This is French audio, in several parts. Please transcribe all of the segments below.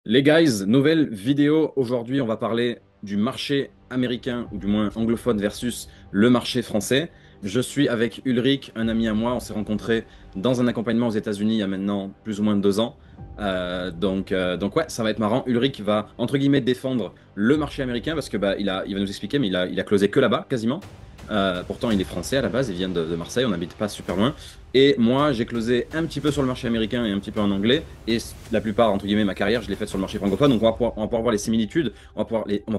Les guys, nouvelle vidéo. Aujourd'hui, on va parler du marché américain, ou du moins anglophone, versus le marché français. Je suis avec Ulrich, un ami à moi. On s'est rencontrés dans un accompagnement aux États-Unis il y a maintenant plus ou moins de 2 ans. Donc ouais, ça va être marrant. Ulrich va, entre guillemets, défendre le marché américain parce que il va nous expliquer, mais il a closé que là-bas, quasiment. Pourtant, il est français à la base, il vient de Marseille, on n'habite pas super loin. Et moi, j'ai closé un petit peu sur le marché américain et un petit peu en anglais. Et la plupart, entre guillemets, ma carrière, je l'ai faite sur le marché francophone. Donc, on va pouvoir voir les similitudes, on va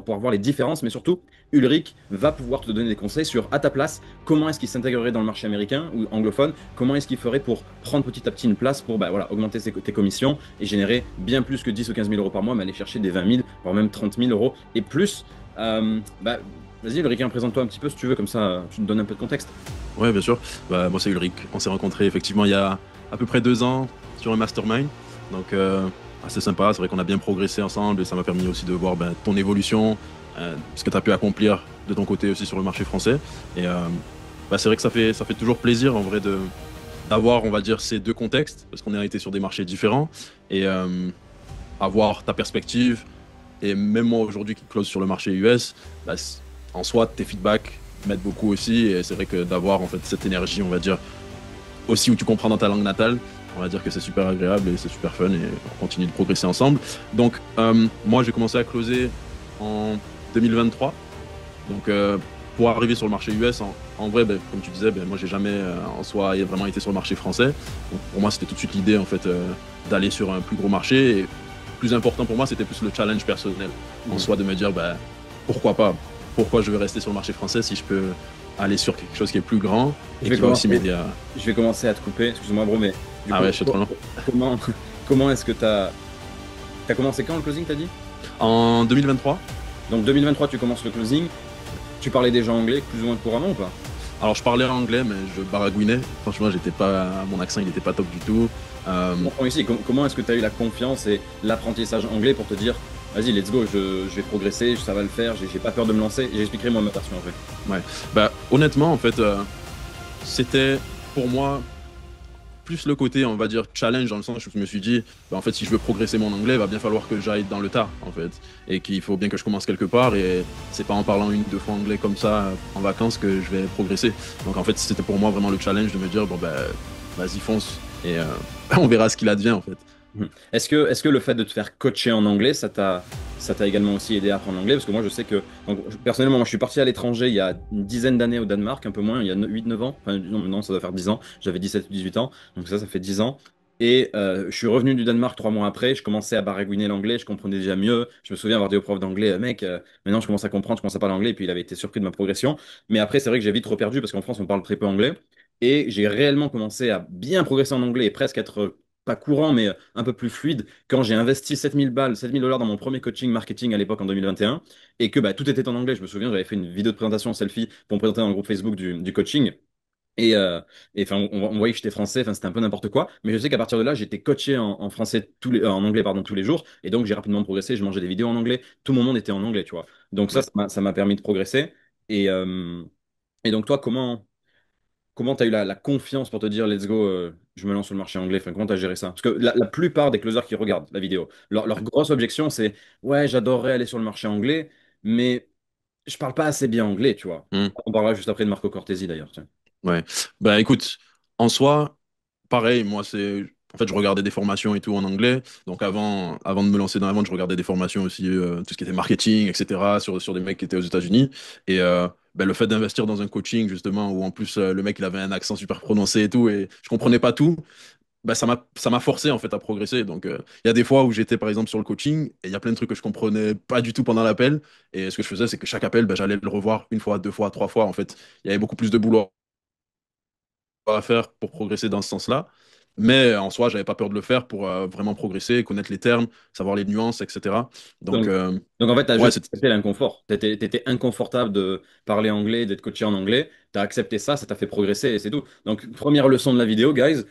pouvoir voir les différences. Mais surtout, Ulrich va pouvoir te donner des conseils sur, à ta place, comment est-ce qu'il s'intégrerait dans le marché américain ou anglophone. Comment est-ce qu'il ferait pour prendre petit à petit une place pour voilà, augmenter tes commissions et générer bien plus que 10 ou 15 000 euros par mois, mais aller chercher des 20 000, voire même 30 000 euros et plus. Euh, bah, Vas-y, Ulrich, présente-toi un petit peu si tu veux, comme ça, tu te donnes un peu de contexte. Ouais, bien sûr. Moi, c'est Ulrich. On s'est rencontrés effectivement il y a à peu près 2 ans sur un mastermind. Donc, assez sympa. C'est vrai qu'on a bien progressé ensemble et ça m'a permis aussi de voir ton évolution, ce que tu as pu accomplir de ton côté aussi sur le marché français. Et c'est vrai que ça fait toujours plaisir en vrai d'avoir, on va dire, ces deux contextes parce qu'on a été sur des marchés différents et avoir ta perspective. Et même moi aujourd'hui qui close sur le marché US, en soi, tes feedbacks m'aident beaucoup aussi. Et c'est vrai que d'avoir en fait cette énergie, on va dire, aussi où tu comprends dans ta langue natale, on va dire que c'est super agréable et c'est super fun et on continue de progresser ensemble. Donc, moi, j'ai commencé à closer en 2023. Donc, pour arriver sur le marché US, en vrai, comme tu disais, moi, j'ai jamais en soi vraiment été sur le marché français. Donc, pour moi, c'était tout de suite l'idée en fait d'aller sur un plus gros marché. Et plus important pour moi, c'était plus le challenge personnel en Mhm. soi de me dire, pourquoi pas? Pourquoi je veux rester sur le marché français si je peux aller sur quelque chose qui est plus grand Je et vais qui va aussi commencer, m'aider à... je vais commencer à te couper, excuse-moi, bro, mais du Ah coup, ouais, je suis trop loin. comment, comment est-ce que t'as commencé quand le closing, t'as dit? En 2023, Donc 2023, tu commences le closing. Tu parlais déjà anglais plus ou moins couramment ou pas? alors je parlais anglais, mais je baragouinais. Franchement, j'étais pas, mon accent, il n'était pas top du tout. Je comprends ici. Comment est-ce que tu as eu la confiance et l'apprentissage anglais pour te dire, vas-y, let's go, je vais progresser, ça va le faire, j'ai pas peur de me lancer. Et j'expliquerai moi ma version en fait. Ouais. Honnêtement, en fait, c'était pour moi plus le côté, on va dire, challenge, dans le sens où je me suis dit, en fait, si je veux progresser mon anglais, il va bien falloir que j'aille dans le tas, en fait. Et qu'il faut bien que je commence quelque part. Et c'est pas en parlant une, deux fois anglais comme ça en vacances que je vais progresser. Donc, en fait, c'était pour moi vraiment le challenge de me dire, vas-y, fonce. Et on verra ce qu'il advient, en fait. Mhm. Est-ce que le fait de te faire coacher en anglais, ça t'a également aussi aidé à apprendre l'anglais? Parce que moi, je sais que, donc, personnellement, moi, je suis parti à l'étranger il y a une dizaine d'années au Danemark, un peu moins, il y a 8-9 ans. Enfin, non, non, ça doit faire 10 ans. J'avais 17 ou 18 ans. Donc ça fait 10 ans. Et je suis revenu du Danemark 3 mois après. Je commençais à baragouiner l'anglais. Je comprenais déjà mieux. Je me souviens avoir dit au prof d'anglais, mec, maintenant je commence à comprendre, je commence à parler anglais. Et puis il avait été surpris de ma progression. Mais après, c'est vrai que j'ai vite reperdu parce qu'en France, on parle très peu anglais. Et j'ai réellement commencé à bien progresser en anglais et presque être pas courant, mais un peu plus fluide quand j'ai investi 7000 balles, 7000 $ dans mon premier coaching marketing à l'époque en 2021 et que tout était en anglais. Je me souviens, j'avais fait une vidéo de présentation selfie pour me présenter dans le groupe Facebook du coaching. Enfin, on voyait que j'étais français, enfin, c'était un peu n'importe quoi. Mais je sais qu'à partir de là, j'étais coaché en français en anglais, pardon, tous les jours. Et donc, j'ai rapidement progressé. Je mangeais des vidéos en anglais. Tout mon monde était en anglais, tu vois. Donc, ça, Ouais. ça m'a permis de progresser. Et, euh, et donc, toi, comment tu as eu la confiance pour te dire, let's go, je me lance sur le marché anglais? Enfin, comment tu as géré ça? Parce que la plupart des closers qui regardent la vidéo, leur grosse objection, c'est, ouais, j'adorerais aller sur le marché anglais, mais je parle pas assez bien anglais, tu vois. Hmm. On parlera juste après de Marco Cortesi, d'ailleurs. Tiens. Ouais. Écoute, en soi, pareil, moi, c'est. En fait, je regardais des formations et tout en anglais. Donc, avant de me lancer dans la vente, je regardais des formations aussi, tout ce qui était marketing, etc., sur des mecs qui étaient aux États-Unis. Et le fait d'investir dans un coaching, justement, où en plus, le mec, il avait un accent super prononcé et tout, et je comprenais pas tout, ça m'a forcé, en fait, à progresser. Donc, il y a des fois où j'étais, par exemple, sur le coaching, et il y a plein de trucs que je comprenais pas du tout pendant l'appel. Et ce que je faisais, c'est que chaque appel, j'allais le revoir une fois, deux fois, trois fois. En fait, il y avait beaucoup plus de boulot à faire pour progresser dans ce sens-là. Mais en soi, j'avais pas peur de le faire pour vraiment progresser, connaître les termes, savoir les nuances, etc. Donc, Donc, donc en fait, tu as ouais, juste c'est accepté l'inconfort. Tu étais inconfortable de parler anglais, d'être coaché en anglais. Tu as accepté ça, ça t'a fait progresser et c'est tout. Donc, première leçon de la vidéo, guys.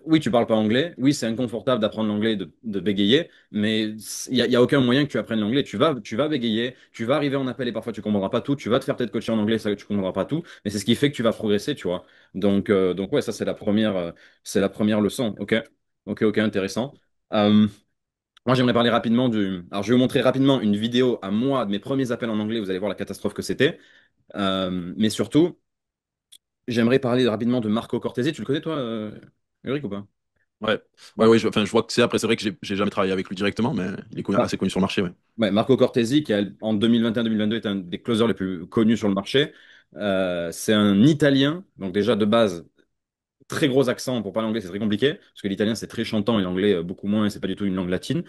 Oui, tu parles pas anglais. Oui, c'est inconfortable d'apprendre l'anglais, de bégayer. Mais il y a aucun moyen que tu apprennes l'anglais. Tu vas bégayer, tu vas arriver en appel et parfois tu comprendras pas tout. Tu vas te faire peut-être coacher en anglais, ça, tu comprendras pas tout. Mais c'est ce qui fait que tu vas progresser, tu vois. Donc ouais, ça, c'est la première leçon. Ok, ok, ok, intéressant. Euh, Moi, j'aimerais parler rapidement du. Alors, je vais vous montrer rapidement une vidéo à moi de mes premiers appels en anglais. Vous allez voir la catastrophe que c'était. Mais surtout, j'aimerais parler rapidement de Marco Cortesi. Tu le connais, toi, Ulrich, ou pas? Ouais, ouais, Ouais. ouais, enfin, je vois que c'est après, c'est vrai que j'ai jamais travaillé avec lui directement, mais il est Ah, assez connu sur le marché, ouais. ouais, Marco Cortesi, qui en 2021-2022 est un des closers les plus connus sur le marché. C'est un Italien, donc déjà de base, très gros accent pour parler anglais, c'est très compliqué, parce que l'italien c'est très chantant et l'anglais beaucoup moins, et c'est pas du tout une langue latine.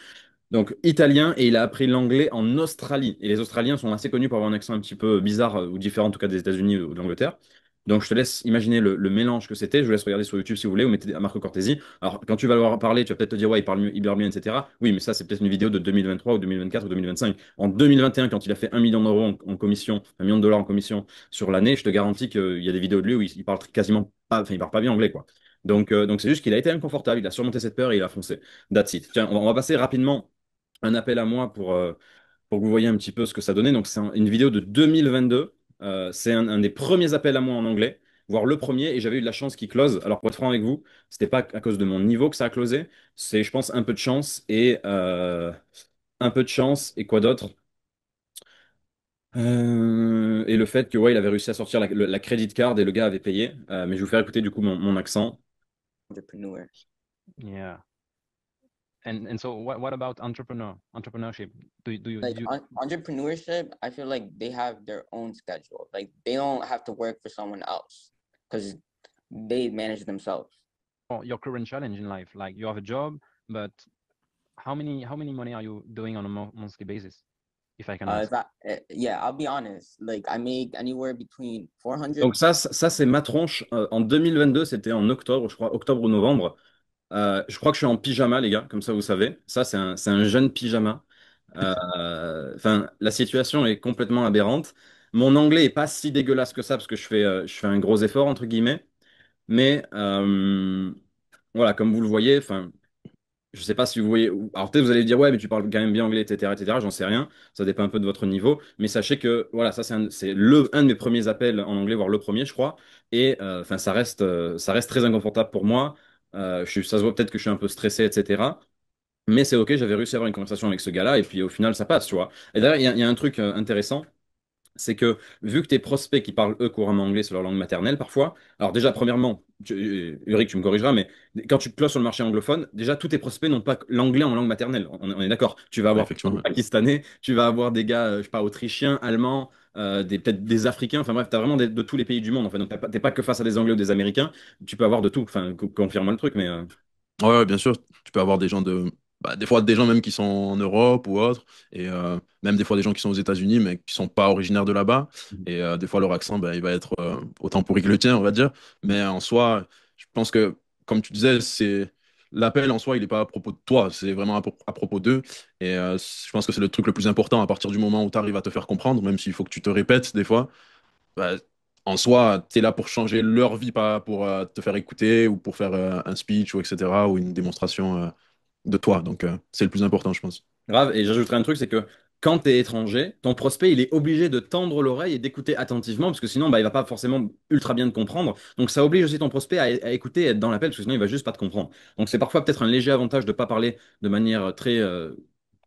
Donc italien, et il a appris l'anglais en Australie. Et les Australiens sont assez connus pour avoir un accent un petit peu bizarre ou différent en tout cas des États-Unis ou de l'Angleterre. Donc je te laisse imaginer le mélange que c'était. Je vous laisse regarder sur YouTube si vous voulez, ou mettez Marco Cortesi. Alors quand tu vas le voir parler, tu vas peut-être te dire ouais, il parle mieux, il parle bien, etc. Oui, mais ça c'est peut-être une vidéo de 2023 ou 2024 ou 2025. En 2021, quand il a fait 1 million d'euros en commission, 1 million de dollars en commission sur l'année, je te garantis qu'il y a des vidéos de lui où il parle quasiment pas, enfin il parle pas bien anglais quoi. Donc c'est juste qu'il a été inconfortable, il a surmonté cette peur et il a foncé. That's it. Tiens, on va passer rapidement un appel à moi pour que vous voyez un petit peu ce que ça donnait. Donc, c'est une vidéo de 2022. C'est un des premiers appels à moi en anglais, voire le premier, et j'avais eu de la chance qu'il close. Alors, pour être franc avec vous, c'était pas à cause de mon niveau que ça a closé, c'est, je pense, un peu de chance et un peu de chance et quoi d'autre? Et le fait que ouais, il avait réussi à sortir la credit card et le gars avait payé. Mais je vais vous faire écouter du coup mon accent. Entrepreneur. Yeah. And so what about entrepreneurship? Like Do you entrepreneurship, I feel like they have their own schedule. Like they don't have to work for someone else because they manage themselves. oh, your current challenge in life? Like you have a job, but how many money are you doing on a monthly basis, if I can ask? Yeah, I'll be honest. Like I make anywhere between 400. Donc ça c'est ma tronche. En 2022, c'était en octobre, je crois, octobre ou novembre. Je crois que je suis en pyjama, les gars, comme ça vous savez. Ça, c'est un jeune pyjama. Enfin, la situation est complètement aberrante. Mon anglais est pas si dégueulasse que ça parce que je fais un gros effort, entre guillemets. Mais voilà, comme vous le voyez, enfin, je sais pas si vous voyez. Alors peut-être vous allez dire, ouais, mais tu parles quand même bien anglais, etc., etc. J'en sais rien. Ça dépend un peu de votre niveau. Mais sachez que, voilà, ça, c'est un de mes premiers appels en anglais, voire le premier, je crois. Et enfin, ça reste très inconfortable pour moi. Ça se voit peut-être que je suis un peu stressé, etc. Mais c'est OK, j'avais réussi à avoir une conversation avec ce gars-là. Et puis au final, ça passe, tu vois. Et d'ailleurs, il y a un truc intéressant c'est que vu que tes prospects qui parlent eux couramment anglais, c'est leur langue maternelle parfois. Alors déjà, premièrement, Ulrich, tu me corrigeras, mais quand tu te closes sur le marché anglophone, déjà tous tes prospects n'ont pas l'anglais en langue maternelle. On est d'accord. Tu vas Ouais, avoir effectivement, des ouais. Pakistanais, tu vas avoir des gars, je sais pas, autrichiens, allemands, peut-être des Africains. Enfin bref, tu as vraiment de tous les pays du monde. En fait, donc t'es pas que face à des Anglais ou des Américains. Tu peux avoir de tout. Enfin, confirme le truc, mais Ouais, ouais, bien sûr, tu peux avoir des gens des fois des gens même qui sont en Europe ou autre, et même des fois des gens qui sont aux États-Unis mais qui sont pas originaires de là-bas, et des fois leur accent, il va être autant pourri que le tien, on va dire. Mais en soi, je pense que, comme tu disais, c'est l'appel en soi, il est pas à propos de toi, c'est vraiment à propos d'eux. Et je pense que c'est le truc le plus important à partir du moment où tu arrives à te faire comprendre, même s'il faut que tu te répètes des fois. Bah, en soi, tu es là pour changer leur vie, pas pour te faire écouter ou pour faire un speech ou etc. ou une démonstration de toi. Donc, c'est le plus important, je pense. grave, et j'ajouterais un truc, c'est que quand tu es étranger, ton prospect, il est obligé de tendre l'oreille et d'écouter attentivement, parce que sinon, bah, il va pas forcément ultra bien te comprendre. Donc ça oblige aussi ton prospect à écouter, à être dans l'appel, parce que sinon, il va juste pas te comprendre. Donc c'est parfois peut-être un léger avantage de pas parler de manière très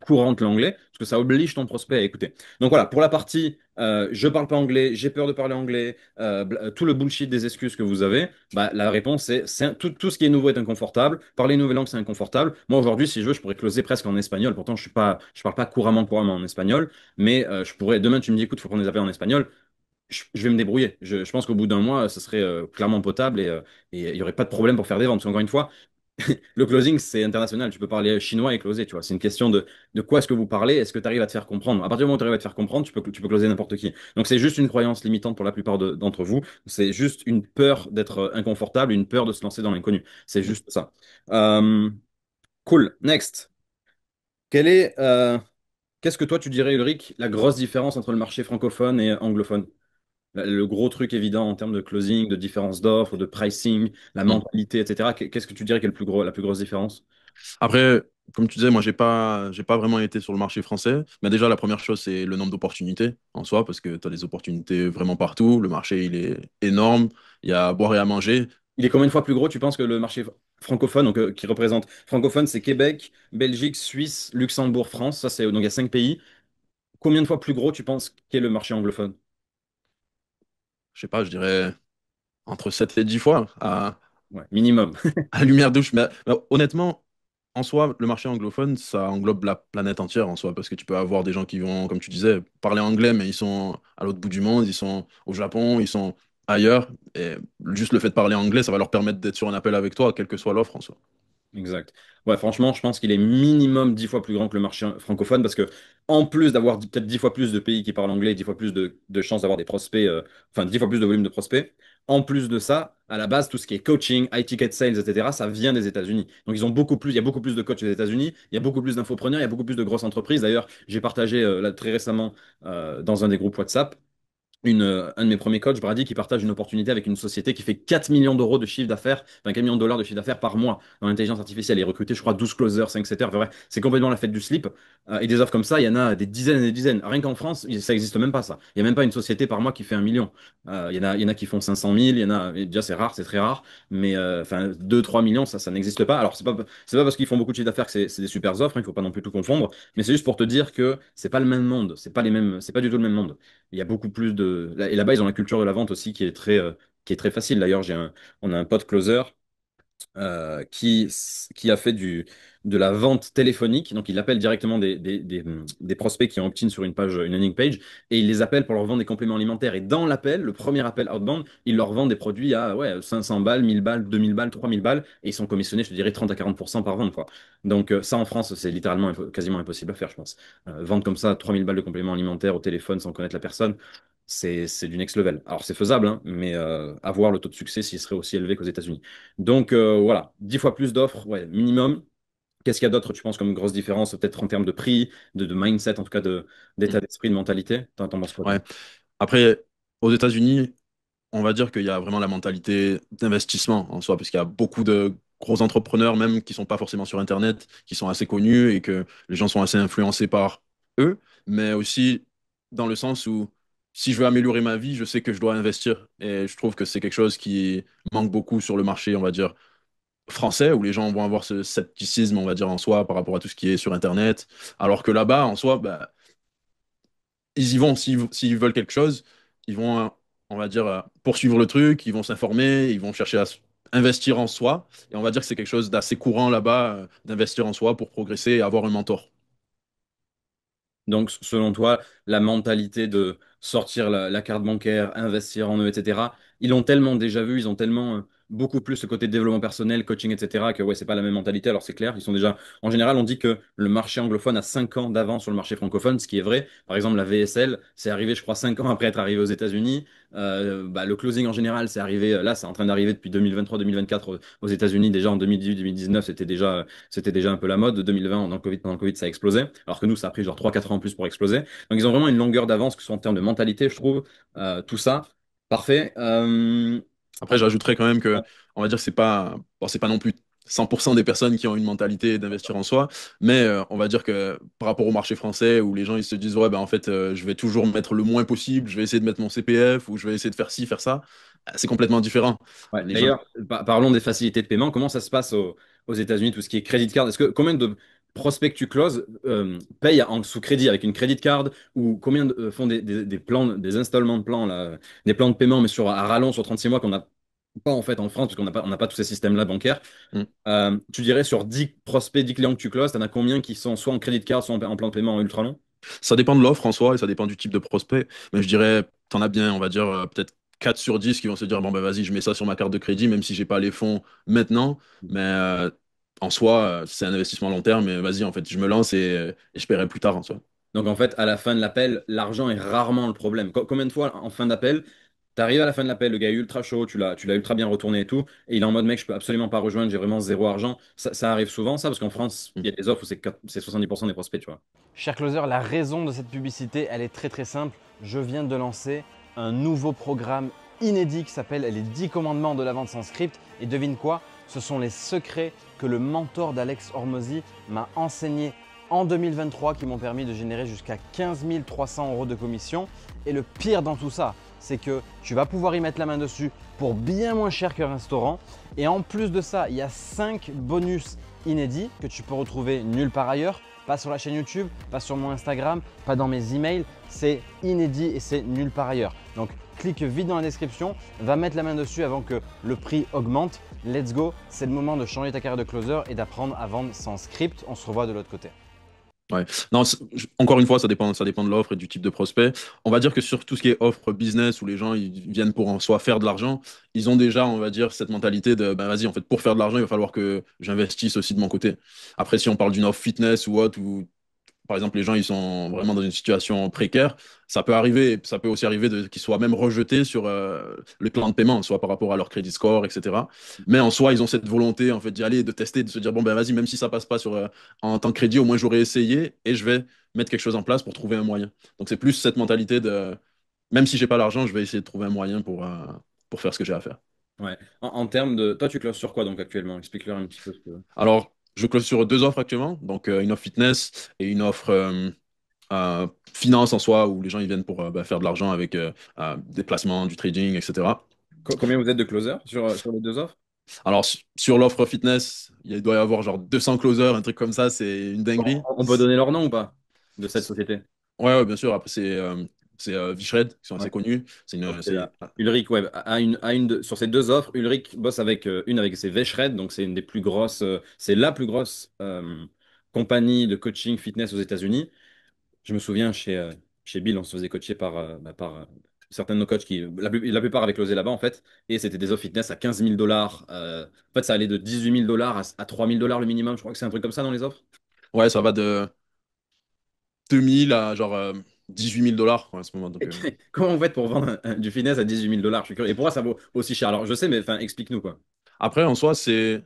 courante l'anglais, parce que ça oblige ton prospect à écouter. Donc voilà, pour la partie je parle pas anglais, j'ai peur de parler anglais, tout le bullshit des excuses que vous avez, bah, la réponse tout ce qui est nouveau est inconfortable. Parler une nouvelle langue, c'est inconfortable. Moi, aujourd'hui, si je veux, je pourrais closer presque en espagnol. Pourtant, je parle pas couramment en espagnol, mais je pourrais, demain, tu me dis, écoute, il faut prendre des appels en espagnol. Je vais me débrouiller. Je pense qu'au bout d'un mois, ce serait clairement potable et il n'y aurait pas de problème pour faire des ventes. Parce qu'encore une fois, le closing, c'est international. Tu peux parler chinois et closer, tu vois. C'est une question de quoi est-ce que vous parlez, est-ce que tu arrives à te faire comprendre. À partir du moment où tu arrives à te faire comprendre, tu peux closer n'importe qui. Donc, c'est juste une croyance limitante pour la plupart d'entre vous. C'est juste une peur d'être inconfortable, une peur de se lancer dans l'inconnu. C'est juste ça. Euh, cool. Next. Quelle est, qu'est-ce que toi, tu dirais, Ulrich, la grosse différence entre le marché francophone et anglophone? Le gros truc évident en termes de closing, de différence d'offres, de pricing, la Mm. mentalité, etc. Qu'est-ce que tu dirais qui est la plus grosse différence? Après, comme tu disais, moi, j'ai pas vraiment été sur le marché français. Mais déjà, la première chose, c'est le nombre d'opportunités en soi, parce que tu as des opportunités vraiment partout. Le marché, il est énorme. Il y a à boire et à manger. Il est combien de fois plus gros, tu penses, que le marché? francophones, donc, qui représentent. Francophone, c'est Québec, Belgique, Suisse, Luxembourg, France. Ça, c'est, donc il y a 5 pays. Combien de fois plus gros tu penses qu'est le marché anglophone? Je sais pas, je dirais entre 7 et 10 fois Ouais, minimum. à lumière douche. Mais honnêtement, en soi, le marché anglophone, ça englobe la planète entière en soi, parce que tu peux avoir des gens qui vont, comme tu disais, parler anglais, mais ils sont à l'autre bout du monde, ils sont au Japon, ils sont ailleurs. Et juste le fait de parler anglais, ça va leur permettre d'être sur un appel avec toi, quelle que soit l'offre en soi. Exact. Ouais, franchement, je pense qu'il est minimum 10 fois plus grand que le marché francophone parce que, en plus d'avoir peut-être 10 fois plus de pays qui parlent anglais, 10 fois plus de chances d'avoir des prospects, enfin 10 fois plus de volume de prospects, en plus de ça, à la base, tout ce qui est coaching, high ticket sales, etc., ça vient des États-Unis. Donc, ils ont beaucoup plus, il y a beaucoup plus de coachs aux États-Unis, il y a beaucoup plus d'infopreneurs, il y a beaucoup plus de grosses entreprises. D'ailleurs, j'ai partagé là, très récemment dans un des groupes WhatsApp un de mes premiers coachs, Brady, qui partage une opportunité avec une société qui fait 4 millions d'euros de chiffre d'affaires, enfin 4 millions de dollars de chiffre d'affaires par mois dans l'intelligence artificielle. Il est recruté, je crois, 12 closers, 5 setters. Enfin, bref, c'est complètement la fête du slip. Et des offres comme ça, il y en a des dizaines et des dizaines. Rien qu'en France, ça n'existe même pas, ça. Il n'y a même pas une société par mois qui fait 1 million. Il y en a qui font 500 000, il y en a, et déjà c'est rare, c'est très rare, mais enfin 2-3 millions, ça n'existe pas. Alors, c'est pas parce qu'ils font beaucoup de chiffre d'affaires que c'est des super offres, il ne faut pas non plus tout confondre, mais c'est juste pour te dire que c'est pas le même monde, c'est pas du tout le même monde. Il y a beaucoup plus de. Et là-bas, ils ont la culture de la vente aussi qui est très facile. D'ailleurs, on a un pote closer qui a fait de la vente téléphonique. Donc, il appelle directement des prospects qui ont opt-in sur une page, une landing page, et il les appelle pour leur vendre des compléments alimentaires. Et dans l'appel, le premier appel outbound, il leur vend des produits à ouais, 500 balles, 1000 balles, 2000 balles, 3000 balles, et ils sont commissionnés, je te dirais, 30 à 40% par vente, quoi. Donc, ça, en France, c'est littéralement quasiment impossible à faire, je pense. Vendre comme ça 3000 balles de compléments alimentaires au téléphone sans connaître la personne, c'est du next level. Alors, c'est faisable, hein, mais avoir le taux de succès s'il serait aussi élevé qu'aux États-Unis. Donc voilà, 10 fois plus d'offres, ouais, minimum. Qu'est-ce qu'il y a d'autre, tu penses, comme grosse différence, peut-être en termes de prix, de mindset, en tout cas Mm. d'état d'esprit, de mentalité? T'en penses quoi, toi? Ouais. Après, aux États-Unis, on va dire qu'il y a vraiment la mentalité d'investissement en soi, parce qu'il y a beaucoup de gros entrepreneurs, même qui sont pas forcément sur Internet, qui sont assez connus et que les gens sont assez influencés par eux, mais aussi dans le sens où si je veux améliorer ma vie, je sais que je dois investir. Et je trouve que c'est quelque chose qui manque beaucoup sur le marché, on va dire, français, où les gens vont avoir ce scepticisme, on va dire, en soi, par rapport à tout ce qui est sur Internet. Alors que là-bas, en soi, bah, ils y vont s'ils veulent quelque chose, ils vont, on va dire, poursuivre le truc, ils vont s'informer, ils vont chercher à investir en soi. Et on va dire que c'est quelque chose d'assez courant là-bas, d'investir en soi pour progresser et avoir un mentor. Donc, selon toi, la mentalité de sortir la carte bancaire, investir en eux, etc., ils l'ont tellement déjà vu, ils ont tellement beaucoup plus ce côté développement personnel, coaching, etc., que ouais, c'est pas la même mentalité. Alors, c'est clair, ils sont déjà. En général, on dit que le marché anglophone a 5 ans d'avance sur le marché francophone, ce qui est vrai. Par exemple, la VSL, c'est arrivé, je crois, 5 ans après être arrivé aux États-Unis. Bah, le closing en général, c'est arrivé, là, c'est en train d'arriver depuis 2023-2024 aux États-Unis. Déjà en 2018-2019, c'était déjà un peu la mode. 2020, pendant le Covid, ça a explosé. Alors que nous, ça a pris genre 3-4 ans en plus pour exploser. Donc, ils ont vraiment une longueur d'avance, que ce soit en termes de mentalité, je trouve. Tout ça, parfait. Après, j'ajouterais quand même que, on va dire que c'est pas, bon, c'est pas non plus 100% des personnes qui ont une mentalité d'investir en soi, mais on va dire que par rapport au marché français où les gens ils se disent ouais ben en fait je vais toujours mettre le moins possible, je vais essayer de mettre mon CPF ou je vais essayer de faire ci, faire ça, c'est complètement différent. Ouais, Les gens, d'ailleurs, parlons des facilités de paiement. Comment ça se passe aux États-Unis, tout ce qui est credit card? Combien de prospects que tu closes payent sous crédit avec une credit card, ou combien font des plans, des installements de plans, là, des plans de paiement, mais à rallonge sur 36 mois qu'on n'a pas en fait en France, parce qu'on n'a pas tous ces systèmes-là bancaires. hmm. Tu dirais sur 10 prospects, 10 clients que tu closes, tu en as combien qui sont soit en credit card, soit en plan de paiement ultra long? Ça dépend de l'offre en soi et ça dépend du type de prospect. Mais je dirais, t'en as bien, on va dire, peut-être 4 sur 10 qui vont se dire, bon, ben vas-y, je mets ça sur ma carte de crédit, même si j'ai pas les fonds maintenant. Mais en soi, c'est un investissement long terme. Mais vas-y, en fait, je me lance et je paierai plus tard en soi. Donc en fait, à la fin de l'appel, l'argent est rarement le problème. Combien de fois en fin d'appel, t'arrives à la fin de l'appel, le gars est ultra chaud, tu l'as ultra bien retourné et tout, et il est en mode mec, je peux absolument pas rejoindre, j'ai vraiment zéro argent. Ça arrive souvent, ça, parce qu'en France, Hmm. il y a des offres où c'est 70% des prospects, tu vois. Cher closer, la raison de cette publicité, elle est très très simple. Je viens de lancer un nouveau programme inédit qui s'appelle les 10 commandements de la vente sans script. Et devine quoi? Ce sont les secrets que le mentor d'Alex Hormozy m'a enseigné en 2023 qui m'ont permis de générer jusqu'à 15 300 euros de commission. Et le pire dans tout ça, c'est que tu vas pouvoir y mettre la main dessus pour bien moins cher qu'un restaurant. Et en plus de ça, il y a 5 bonus inédits que tu peux retrouver nulle part ailleurs. Pas sur la chaîne YouTube, pas sur mon Instagram, pas dans mes emails. C'est inédit et c'est nulle part ailleurs. Donc clique vite dans la description, va mettre la main dessus avant que le prix augmente. Let's go, c'est le moment de changer ta carrière de closer et d'apprendre à vendre sans script. On se revoit de l'autre côté. Ouais. Non, encore une fois, ça dépend de l'offre et du type de prospect. On va dire que sur tout ce qui est offre business où les gens ils viennent pour en soi faire de l'argent, ils ont déjà, on va dire, cette mentalité de bah, vas-y, en fait, pour faire de l'argent, il va falloir que j'investisse aussi de mon côté. Après, si on parle d'une offre fitness ou autre, où par exemple, les gens ils sont vraiment dans une situation précaire, ça peut arriver, ça peut aussi arriver qu'ils soient même rejetés sur le plan de paiement, soit par rapport à leur crédit score, etc. Mais en soi, ils ont cette volonté en fait d'y aller, de tester, de se dire bon ben vas-y, même si ça passe pas sur en tant que crédit, au moins j'aurais essayé et je vais mettre quelque chose en place pour trouver un moyen. Donc c'est plus cette mentalité de même si j'ai pas l'argent, je vais essayer de trouver un moyen pour faire ce que j'ai à faire. Ouais. En termes de. Toi, tu closes sur quoi donc actuellement? Explique-leur un petit peu ce que. Alors, je close sur deux offres actuellement, donc une offre fitness et une offre finance en soi, où les gens ils viennent pour bah, faire de l'argent avec des placements, du trading, etc. Combien vous êtes de closers sur les deux offres? Alors, sur l'offre fitness, il doit y avoir genre 200 closers, un truc comme ça, c'est une dinguerie. On peut donner leur nom ou pas de cette société? Ouais, ouais, bien sûr. Après, c'est Vishred, qui sont assez Ouais. connus. Donc, c'est là. Ulrich, ouais, sur ces deux offres, Ulrich bosse avec une avec ses Veshred, donc c'est une des plus grosses, c'est la plus grosse compagnie de coaching fitness aux États-Unis. Je me souviens chez Bill, on se faisait coacher par certains de nos coachs qui, la plupart avaient closé là-bas en fait, et c'était des offres fitness à 15 000 dollars. En fait, ça allait de 18 000 dollars à 3 000 dollars le minimum. Je crois que c'est un truc comme ça dans les offres. Ouais, ça va de 2000 à genre 18 000 dollars à ce moment. Donc, Comment vous faites pour vendre du fitness à 18 000 dollars? Je suis curieux. Et pourquoi ça vaut aussi cher? Alors, je sais, mais enfin, explique-nous quoi. Après, en soi, c'est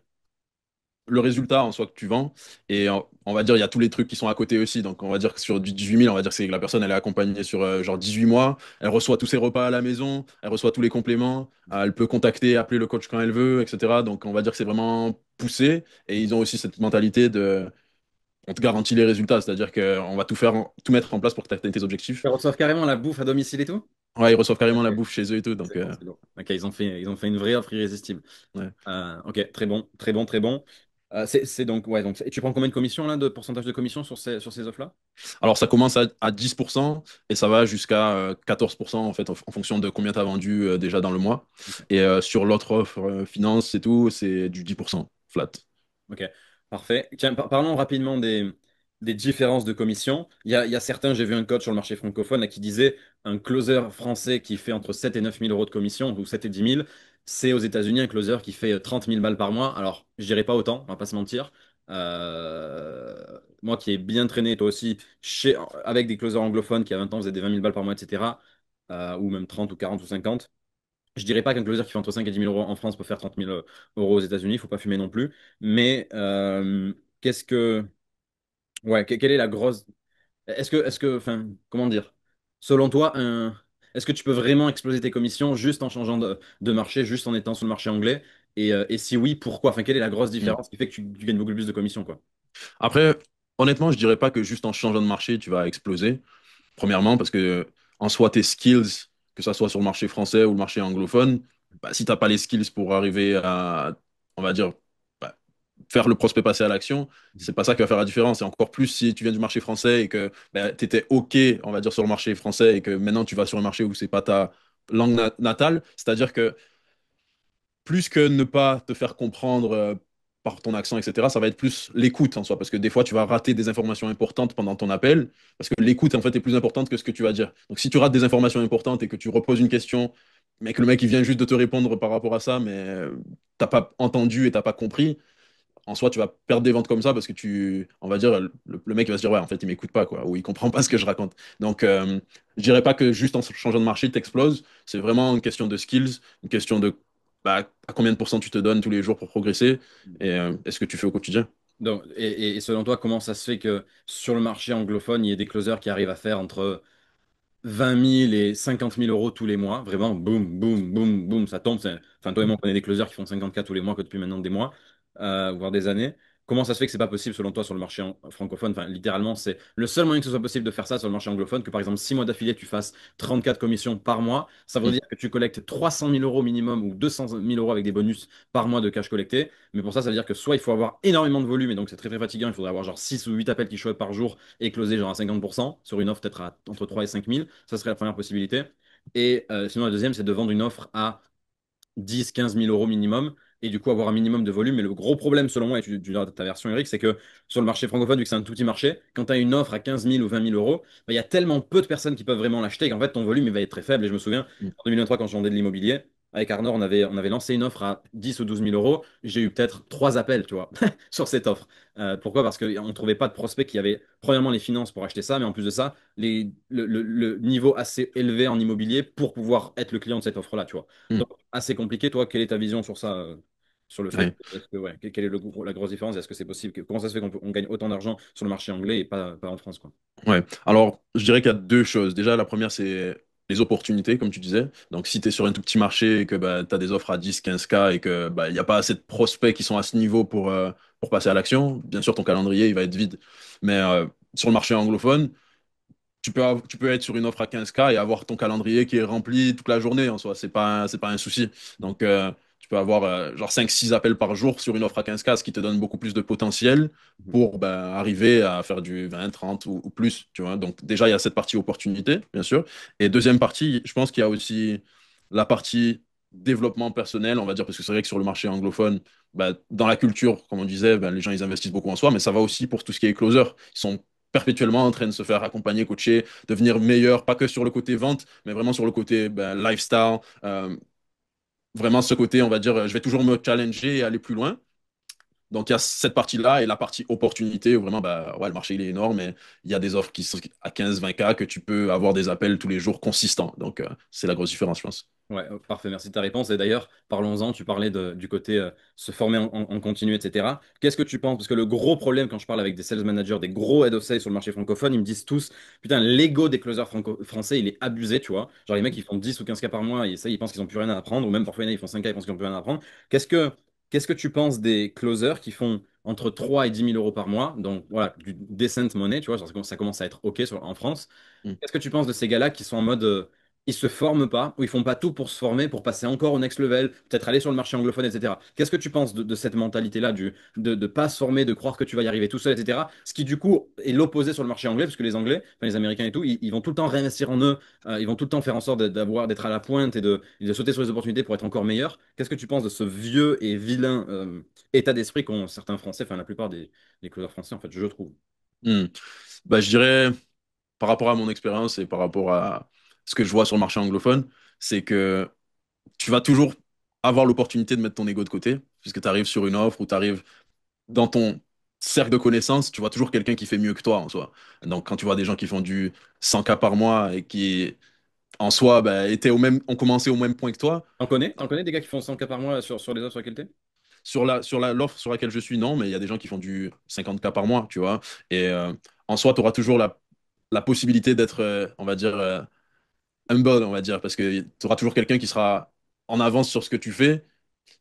le résultat en soi que tu vends. Et on va dire, il y a tous les trucs qui sont à côté aussi. Donc, on va dire que sur du 18 000, on va dire que c'est que la personne, elle est accompagnée sur genre 18 mois. Elle reçoit tous ses repas à la maison. Elle reçoit tous les compléments. Elle peut contacter, appeler le coach quand elle veut, etc. Donc, on va dire que c'est vraiment poussé. Et ils ont aussi cette mentalité de on te garantit les résultats. C'est-à-dire qu'on va tout faire, tout mettre en place pour que tu atteignes tes objectifs. Ils reçoivent carrément la bouffe à domicile et tout? Ouais, ils reçoivent carrément Ok. la bouffe chez eux et tout. Donc, C'est bon, c'est bon. Ok, ils ont fait une vraie offre irrésistible. ouais. Ok, très bon, très bon, très bon. C'est donc, ouais, donc, et tu prends combien de commission là, de pourcentage de commission sur ces offres-là? Alors, ça commence à 10% et ça va jusqu'à 14% en fait, en fonction de combien tu as vendu déjà dans le mois. Ok. Et sur l'autre offre finance et tout, c'est du 10% flat. Ok, parfait. Tiens, parlons rapidement des différences de commission. Il y a certains, j'ai vu un coach sur le marché francophone là, qui disait un closer français qui fait entre 7 et 9 000 euros de commission, ou 7 et 10 000, c'est aux États-Unis un closer qui fait 30 000 balles par mois. Alors, je dirais pas autant, on va pas se mentir. Moi qui ai bien traîné, toi aussi, avec des closers anglophones qui à 20 ans faisaient des 20 000 balles par mois, etc., ou même 30 ou 40 ou 50. Je dirais pas qu'un closer qui fait entre 5 et 10 000 euros en France peut faire 30 000 euros aux États-Unis, il faut pas fumer non plus. Mais qu'est-ce que. Ouais, quelle est la grosse. Enfin, comment dire? Selon toi, est-ce que tu peux vraiment exploser tes commissions juste en changeant de marché, juste en étant sur le marché anglais? Et si oui, pourquoi? Enfin, quelle est la grosse Mm. différence qui fait que tu gagnes beaucoup plus de commissions, quoi? Après, honnêtement, je dirais pas que juste en changeant de marché, tu vas exploser. Premièrement, parce que en soi, tes skills, que ça soit sur le marché français ou le marché anglophone, bah, si t'as pas les skills pour arriver à, on va dire, bah, faire le prospect passer à l'action, c'est pas ça qui va faire la différence. Et encore plus si tu viens du marché français et que tu étais OK, on va dire, sur le marché français et que maintenant tu vas sur un marché où c'est pas ta langue natale, c'est-à-dire que plus que ne pas te faire comprendre par ton accent, etc., ça va être plus l'écoute en soi, parce que des fois, tu vas rater des informations importantes pendant ton appel, parce que l'écoute, en fait, est plus importante que ce que tu vas dire. Donc, si tu rates des informations importantes et que tu reposes une question, mais que le mec, il vient juste de te répondre par rapport à ça, mais t'as pas entendu et t'as pas compris, en soi, tu vas perdre des ventes comme ça, parce que on va dire, le mec il va se dire, ouais, en fait, il m'écoute pas, quoi, ou il comprend pas ce que je raconte. Donc, je dirais pas que juste en changeant de marché, t'exploses. C'est vraiment une question de skills, une question de bah, à combien de pourcents tu te donnes tous les jours pour progresser et est-ce que tu fais au quotidien? Donc, et selon toi, comment ça se fait que sur le marché anglophone, il y ait des closers qui arrivent à faire entre 20 000 et 50 000 euros tous les mois. Vraiment, boum, boum, boum, boum, ça tombe. Enfin, toi et moi, on connaît des closers qui font 50K tous les mois que depuis maintenant des mois, voire des années. Comment ça se fait que c'est pas possible selon toi sur le marché francophone? Enfin, littéralement, c'est le seul moyen que ce soit possible de faire ça sur le marché anglophone, que par exemple 6 mois d'affilée, tu fasses 34 commissions par mois. Ça veut Mm. dire que tu collectes 300 000 euros minimum ou 200 000 euros avec des bonus par mois de cash collecté. Mais pour ça veut dire que soit il faut avoir énormément de volume, et donc c'est très très fatigant, il faudrait avoir genre 6 ou 8 appels qui show up par jour et closer genre à 50% sur une offre peut-être entre 3 et 5 000. Ça serait la première possibilité. Et sinon, la deuxième, c'est de vendre une offre à 10, 15 000 euros minimum, et du coup avoir un minimum de volume. Mais le gros problème, selon moi, et tu as ta version, Eric, c'est que sur le marché francophone, vu que c'est un tout petit marché, quand tu as une offre à 15 000 ou 20 000 euros, bah, il y a tellement peu de personnes qui peuvent vraiment l'acheter qu'en fait, ton volume il va être très faible. Et je me souviens, Mm. en 2023, quand je vendais de l'immobilier, avec Arnaud, on avait lancé une offre à 10 ou 12 000 euros. J'ai eu peut-être 3 appels, tu vois, sur cette offre. Pourquoi? Parce qu'on ne trouvait pas de prospects qui avaient, premièrement, les finances pour acheter ça, mais en plus de ça, le niveau assez élevé en immobilier pour pouvoir être le client de cette offre-là, tu vois. Mm. Donc, assez compliqué. Toi, quelle est ta vision sur ça, sur le fait, Ouais. est-ce que, ouais, quelle est la grosse différence? Est-ce que c'est possible? Comment ça se fait qu'on gagne autant d'argent sur le marché anglais et pas en France, quoi? Ouais. Alors, je dirais qu'il y a deux choses. Déjà, la première, c'est les opportunités, comme tu disais. Donc, si tu es sur un tout petit marché et que bah, tu as des offres à 10, 15K et que bah, il n'y a pas assez de prospects qui sont à ce niveau pour passer à l'action, bien sûr, ton calendrier, il va être vide. Mais sur le marché anglophone, tu peux être sur une offre à 15K et avoir ton calendrier qui est rempli toute la journée en soi. C'est pas un souci. Donc, tu peux avoir genre 5, 6 appels par jour sur une offre à 15K, ce qui te donne beaucoup plus de potentiel Mhm. pour ben, arriver à faire du 20, 30 ou plus. Tu vois. Donc, déjà, il y a cette partie opportunité, bien sûr. Et deuxième partie, je pense qu'il y a aussi la partie développement personnel, on va dire, parce que c'est vrai que sur le marché anglophone, ben, dans la culture, comme on disait, ben, les gens, ils investissent beaucoup en soi, mais ça va aussi pour tout ce qui est closer. Ils sont perpétuellement en train de se faire accompagner, coacher, devenir meilleur, pas que sur le côté vente, mais vraiment sur le côté ben, lifestyle. Vraiment ce côté, on va dire, je vais toujours me challenger et aller plus loin. Donc, il y a cette partie-là et la partie opportunité où vraiment, bah, ouais, le marché il est énorme et il y a des offres qui sont à 15, 20K que tu peux avoir des appels tous les jours consistants. Donc, c'est la grosse différence, je pense. Ouais, parfait, merci de ta réponse. Et d'ailleurs, parlons-en, tu parlais du côté se former en continu, etc. Qu'est-ce que tu penses? Parce que le gros problème quand je parle avec des sales managers, des gros head of sales sur le marché francophone, ils me disent tous, putain, l'ego des closers français, il est abusé, tu vois. Genre les mecs, ils font 10 ou 15K par mois et ça, ils pensent qu'ils n'ont plus rien à apprendre, ou même parfois, il y en a, ils font 5K, ils pensent qu'ils n'ont plus rien à apprendre. Qu'est-ce que, qu'est-ce que tu penses des closers qui font entre 3 et 10 000 euros par mois? Donc voilà, du decent money, tu vois, genre, ça commence à être OK en France. Mm. Qu'est-ce que tu penses de ces gars-là qui sont en mode ils se forment pas ou ils font pas tout pour se former, pour passer encore au next level, peut-être aller sur le marché anglophone, etc. Qu'est-ce que tu penses de cette mentalité-là, de pas se former, de croire que tu vas y arriver tout seul, etc. Ce qui du coup est l'opposé sur le marché anglais, parce que les Anglais, enfin les Américains et tout, ils vont tout le temps réinvestir en eux, ils vont tout le temps faire en sorte d'être à la pointe et de sauter sur les opportunités pour être encore meilleurs. Qu'est-ce que tu penses de ce vieux et vilain état d'esprit qu'ont certains Français, enfin la plupart des closers français, en fait, je trouve. Mm. Bah, je dirais, par rapport à mon expérience et par rapport à ce que je vois sur le marché anglophone, c'est que tu vas toujours avoir l'opportunité de mettre ton ego de côté, puisque tu arrives sur une offre ou tu arrives dans ton cercle de connaissances, tu vois toujours quelqu'un qui fait mieux que toi en soi. Donc, quand tu vois des gens qui font du 100K par mois et qui, en soi, bah, ont commencé au même point que toi, T'en connais des gars qui font 100K par mois sur les offres sur lesquelles t'es? l'offre sur laquelle je suis, non, mais il y a des gens qui font du 50K par mois, tu vois. Et en soi, tu auras toujours la possibilité d'être, on va dire, humble, on va dire, parce que tu auras toujours quelqu'un qui sera en avance sur ce que tu fais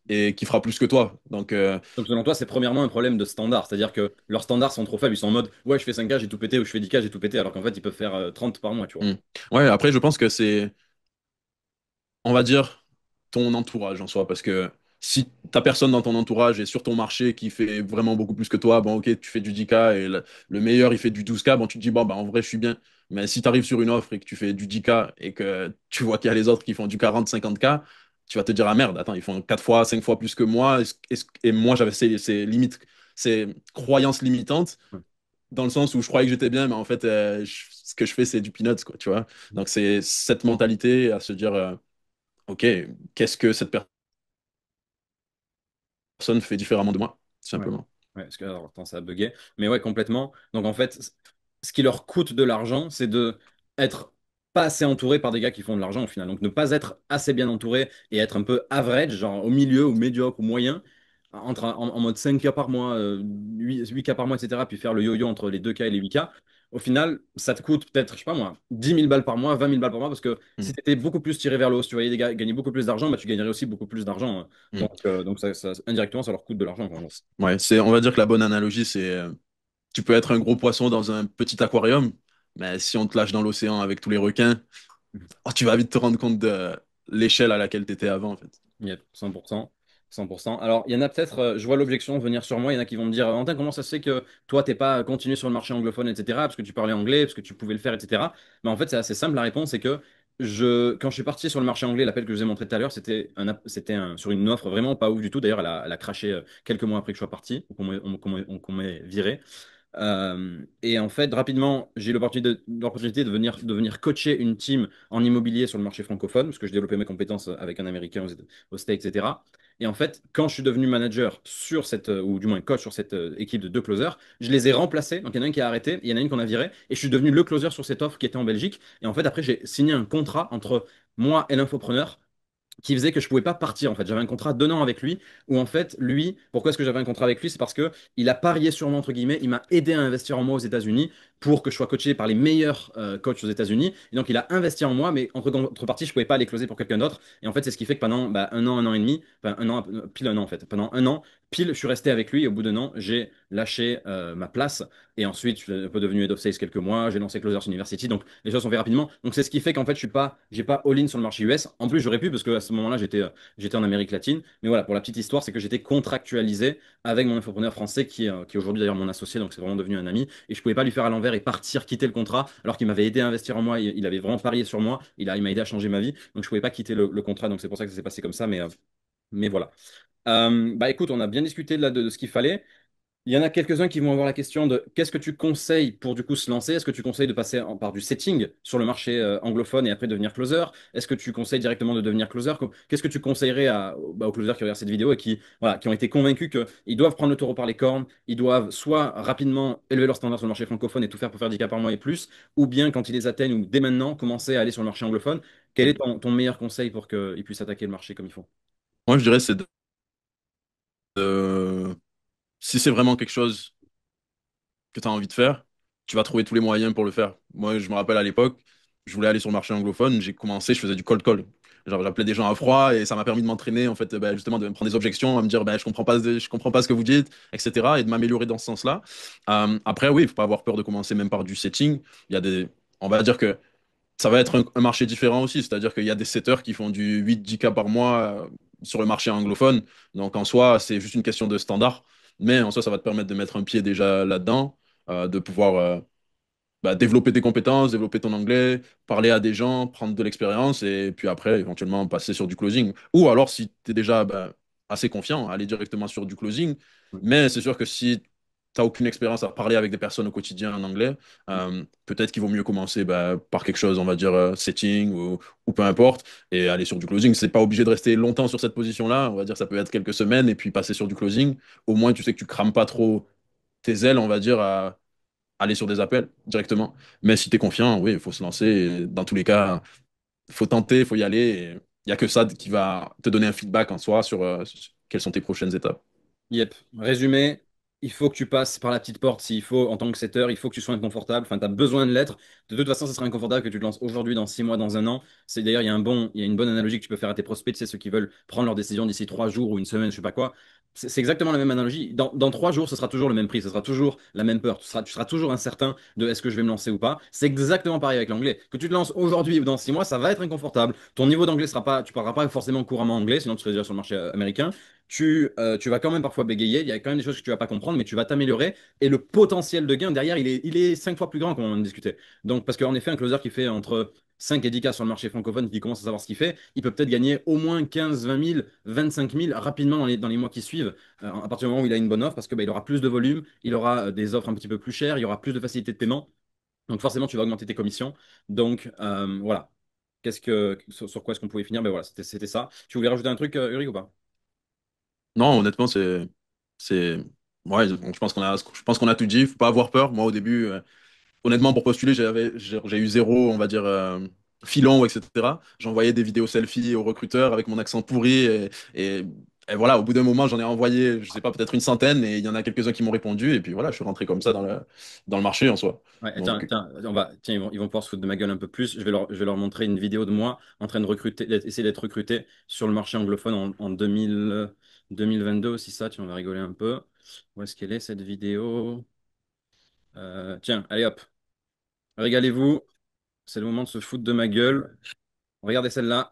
et qui fera plus que toi. Donc, Donc selon toi, c'est premièrement un problème de standard, c'est-à-dire que leurs standards sont trop faibles, ils sont en mode ouais, je fais 5K, j'ai tout pété, ou je fais 10K, j'ai tout pété, alors qu'en fait, ils peuvent faire 30 par mois, tu vois. hmm. Ouais, après, je pense que c'est on va dire, ton entourage en soi. Parce que si t'as personne dans ton entourage et sur ton marché qui fait vraiment beaucoup plus que toi, bon, ok, tu fais du 10K et le meilleur, il fait du 12K, bon, tu te dis, bon, bah, en vrai, je suis bien. Mais si tu arrives sur une offre et que tu fais du 10K et que tu vois qu'il y a les autres qui font du 40, 50K, tu vas te dire, ah merde, attends, ils font 4 fois, 5 fois plus que moi. Et moi, j'avais ces limites, ces croyances limitantes Ouais. dans le sens où je croyais que j'étais bien, mais en fait, ce que je fais, c'est du peanuts, quoi, tu vois. Donc, c'est cette mentalité à se dire, OK, qu'est-ce que cette personne fait différemment de moi, tout Ouais. simplement. Ouais, parce que, alors, attends, ça a bugué. Mais ouais, complètement. Donc en fait, ce qui leur coûte de l'argent, c'est de être pas assez entouré par des gars qui font de l'argent au final. Donc ne pas être assez bien entouré et être un peu average, genre au milieu ou médiocre ou moyen, en mode 5K par mois, 8K par mois, etc. Puis faire le yo-yo entre les 2K et les 8K. au final, ça te coûte peut-être, je sais pas moi, 10 000 balles par mois, 20 000 balles par mois, parce que si Mm. tu étais beaucoup plus tiré vers le haut, si tu voyais des gars gagner beaucoup plus d'argent, bah, tu gagnerais aussi beaucoup plus d'argent, hein. Mm. Donc indirectement, ça leur coûte de l'argent, quoi. Ouais, on va dire que la bonne analogie, c'est tu peux être un gros poisson dans un petit aquarium, mais si on te lâche dans l'océan avec tous les requins, oh, tu vas vite te rendre compte de l'échelle à laquelle tu étais avant, en fait. Yep, 100%. 100%. Alors, il y en a peut-être, je vois l'objection venir sur moi, il y en a qui vont me dire, Valentin, comment ça se fait que toi, t'es pas continué sur le marché anglophone, etc., parce que tu parlais anglais, parce que tu pouvais le faire, etc. Mais en fait, c'est assez simple, la réponse, c'est que quand je suis parti sur le marché anglais, l'appel que je vous ai montré tout à l'heure, sur une offre vraiment pas ouf du tout. D'ailleurs, elle a craché quelques mois après que je sois parti, ou qu'on m'ait viré. Et en fait, rapidement, j'ai eu l'opportunité de venir coacher une team en immobilier sur le marché francophone, parce que je développais mes compétences avec un Américain aux States, etc. Et en fait, quand je suis devenu manager sur ou du moins coach sur cette équipe de deux closers, je les ai remplacés. Donc, il y en a un qui a arrêté, il y en a une qu'on a viré, et je suis devenu le closer sur cette offre qui était en Belgique. Et en fait, après, j'ai signé un contrat entre moi et l'infopreneur qui faisait que je pouvais pas partir en fait. J'avais un contrat d'1 an avec lui où en fait lui, pourquoi est-ce que j'avais un contrat avec lui? C'est parce que il a parié sur moi entre guillemets, il m'a aidé à investir en moi aux États-Unis pour que je sois coaché par les meilleurs coachs aux États-Unis. Et donc il a investi en moi, mais en contrepartie, je pouvais pas aller closer pour quelqu'un d'autre. Et en fait, c'est ce qui fait que pendant bah, un an et demi, enfin un an, pile un an en fait, pendant un an, pile, je suis resté avec lui. Et au bout d'un an, j'ai lâché ma place. Et ensuite, je suis un peu devenu head of sales quelques mois. J'ai lancé Closers University. Donc les choses sont faites rapidement. Donc c'est ce qui fait qu'en fait, j'ai pas all-in sur le marché US. En plus, j'aurais pu parce qu'à ce moment-là, j'étais en Amérique latine. Mais voilà, pour la petite histoire, c'est que j'étais contractualisé avec mon infopreneur français qui est aujourd'hui d'ailleurs mon associé. Donc c'est vraiment devenu un ami. Et je pouvais pas lui faire à l'envers et partir, quitter le contrat, alors qu'il m'avait aidé à investir en moi. Il avait vraiment parié sur moi. Il m'a aidé à changer ma vie. Donc je pouvais pas quitter le contrat. Donc c'est pour ça que ça s'est passé comme ça. Mais voilà. Bah écoute, on a bien discuté de ce qu'il fallait. Il y en a quelques-uns qui vont avoir la question de qu'est-ce que tu conseilles pour du coup se lancer? Est-ce que tu conseilles de passer par du setting sur le marché anglophone et après devenir closer? Est-ce que tu conseilles directement de devenir closer? Qu'est-ce que tu conseillerais aux closers qui regardent cette vidéo et voilà, qui ont été convaincus qu'ils doivent prendre le taureau par les cornes, ils doivent soit rapidement élever leur standard sur le marché francophone et tout faire pour faire 10 cas par mois et plus, ou bien quand ils les atteignent ou dès maintenant commencer à aller sur le marché anglophone? Quel est ton meilleur conseil pour qu'ils puissent attaquer le marché comme il faut? Moi, je dirais, si c'est vraiment quelque chose que tu as envie de faire, tu vas trouver tous les moyens pour le faire. Moi, je me rappelle à l'époque, je voulais aller sur le marché anglophone, j'ai commencé, je faisais du cold call. Genre, j'appelais des gens à froid et ça m'a permis de m'entraîner, en fait, bah, justement, de me prendre des objections, à me dire, bah, je comprends pas ce que vous dites, etc. et de m'améliorer dans ce sens-là. Après, oui, il faut pas avoir peur de commencer même par du setting. Il y a on va dire que ça va être un marché différent aussi, c'est-à-dire qu'il y a des setters qui font du 8-10K par mois sur le marché anglophone. Donc en soi, c'est juste une question de standard. Mais en soi, ça va te permettre de mettre un pied déjà là-dedans, de pouvoir bah, développer tes compétences, développer ton anglais, parler à des gens, prendre de l'expérience et puis après, éventuellement, passer sur du closing. Ou alors, si tu es déjà bah, assez confiant, aller directement sur du closing. Mais c'est sûr que si tu n'as aucune expérience à parler avec des personnes au quotidien en anglais, peut-être qu'il vaut mieux commencer bah, par quelque chose, on va dire, setting ou peu importe, et aller sur du closing. C'est pas obligé de rester longtemps sur cette position-là. On va dire ça peut être quelques semaines et puis passer sur du closing. Au moins, tu sais que tu crames pas trop tes ailes, on va dire, à aller sur des appels directement. Mais si tu es confiant, oui, il faut se lancer. Et dans tous les cas, il faut tenter, il faut y aller. Il n'y a que ça qui va te donner un feedback en soi sur quelles sont tes prochaines étapes. Yep. Résumé, il faut que tu passes par la petite porte s'il faut, en tant que setter, il faut que tu sois inconfortable. Enfin, tu as besoin de l'être. De toute façon, ça sera inconfortable que tu te lances aujourd'hui, dans 6 mois, dans un an. C'est d'ailleurs, il y a une bonne analogie que tu peux faire à tes prospects, tu sais, ceux qui veulent prendre leur décision d'ici 3 jours ou une semaine, je sais pas quoi. C'est exactement la même analogie. Dans 3 jours, ce sera toujours le même prix, ce sera toujours la même peur. Tu seras toujours incertain de est-ce que je vais me lancer ou pas. C'est exactement pareil avec l'anglais. Que tu te lances aujourd'hui ou dans 6 mois, ça va être inconfortable. Ton niveau d'anglais sera pas, tu parleras pas forcément couramment anglais, sinon tu serais déjà sur le marché américain. Tu vas quand même parfois bégayer, il y a quand même des choses que tu vas pas comprendre, mais tu vas t'améliorer. Et le potentiel de gain derrière, il est 5 fois plus grand, comme on en discutait. Donc, parce qu'en effet, un closer qui fait entre 5 et 10K sur le marché francophone, qui commence à savoir ce qu'il fait, il peut peut-être gagner au moins 15, 20 000, 25 000 rapidement dans les mois qui suivent, à partir du moment où il a une bonne offre, parce que, bah, il aura plus de volume, il aura des offres un petit peu plus chères, il y aura plus de facilité de paiement. Donc, forcément, tu vas augmenter tes commissions. Donc, voilà. Sur quoi est-ce qu'on pouvait finir? Ben voilà, c'était ça. Tu voulais rajouter un truc, Ulrich, ou pas? Non, honnêtement, c'est, ouais, je pense qu'on a tout dit. Faut pas avoir peur. Moi, au début, honnêtement, pour postuler, j'ai eu zéro, on va dire, filon, etc. J'envoyais des vidéos selfies aux recruteurs avec mon accent pourri et Et voilà, au bout d'un moment, j'en ai envoyé, je sais pas, peut-être une centaine, et il y en a quelques-uns qui m'ont répondu, et puis voilà, je suis rentré comme ça dans le marché en soi. Ouais, Donc, tiens, ils vont pouvoir se foutre de ma gueule un peu plus. Je vais leur montrer une vidéo de moi en train de recruter, essayer d'être recruté sur le marché anglophone en 2022 aussi, ça, tu on va rigoler un peu. Où est-ce qu'elle est cette vidéo? Tiens, allez hop, régalez-vous. C'est le moment de se foutre de ma gueule. Regardez celle-là.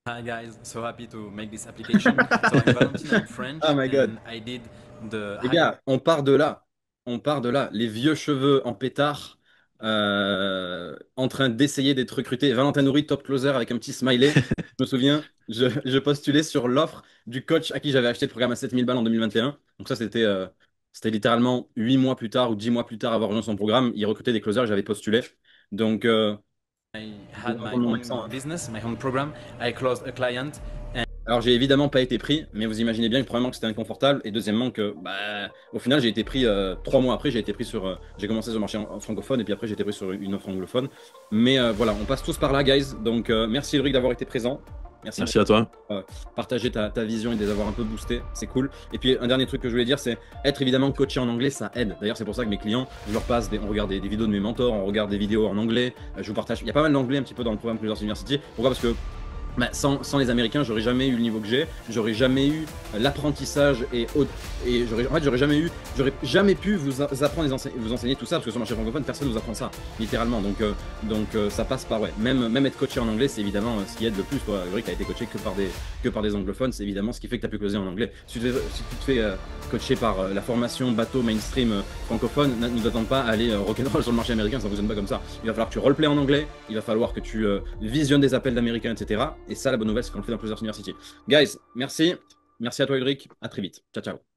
Hi guys, so happy to make this application. So I'm Valentin, I'm French, Oh my God. and I did the Les gars, on part de là. On part de là. Les vieux cheveux en pétard, en train d'essayer d'être recruté. Valentin Nourri, top closer avec un petit smiley. Je me souviens, je postulais sur l'offre du coach à qui j'avais acheté le programme à 7000 balles en 2021. Donc ça, c'était littéralement 8 mois plus tard ou 10 mois plus tard avoir rejoint son programme. Il recrutait des closers et j'avais postulé. Donc, I vous had allez my entendre mon own accent, hein. business, my own program. I closed a client. Alors, j'ai évidemment pas été pris, mais vous imaginez bien que premièrement que c'était inconfortable et deuxièmement que, bah, au final, j'ai été pris 3 mois après. J'ai été pris j'ai commencé sur le marché francophone et puis après j'ai été pris sur une offre anglophone. Mais voilà, on passe tous par là, guys. Donc, merci Ulrich d'avoir été présent. Merci merci à toi. pour partager ta vision et de les avoir un peu boostés. C'est cool. Et puis, un dernier truc que je voulais dire, c'est être évidemment coaché en anglais, ça aide. D'ailleurs, c'est pour ça que mes clients, je leur passe on regarde des vidéos de mes mentors, on regarde des vidéos en anglais. Je vous partage. Il y a pas mal d'anglais un petit peu dans le programme Plusieurs University. Pourquoi? Parce que bah, sans les Américains, j'aurais jamais eu le niveau que j'ai, j'aurais jamais eu l'apprentissage et j'aurais jamais pu vous apprendre vous enseigner tout ça parce que sur le marché francophone, personne ne vous apprend ça, littéralement. Donc ça passe par même être coaché en anglais, c'est évidemment ce qui aide le plus. Toi, Ulrich, a été coaché que par des anglophones, c'est évidemment ce qui fait que tu as pu closer en anglais. Si tu te fais coacher par la formation bateau mainstream francophone, ne t'attends pas à aller rock'n'roll sur le marché américain, ça ne fonctionne pas comme ça. Il va falloir que tu roleplay en anglais, il va falloir que tu visionnes des appels d'américains, etc. Et ça, la bonne nouvelle, c'est qu'on le fait dans plusieurs universités. Guys, merci. Merci à toi, Ulrich. À très vite. Ciao, ciao.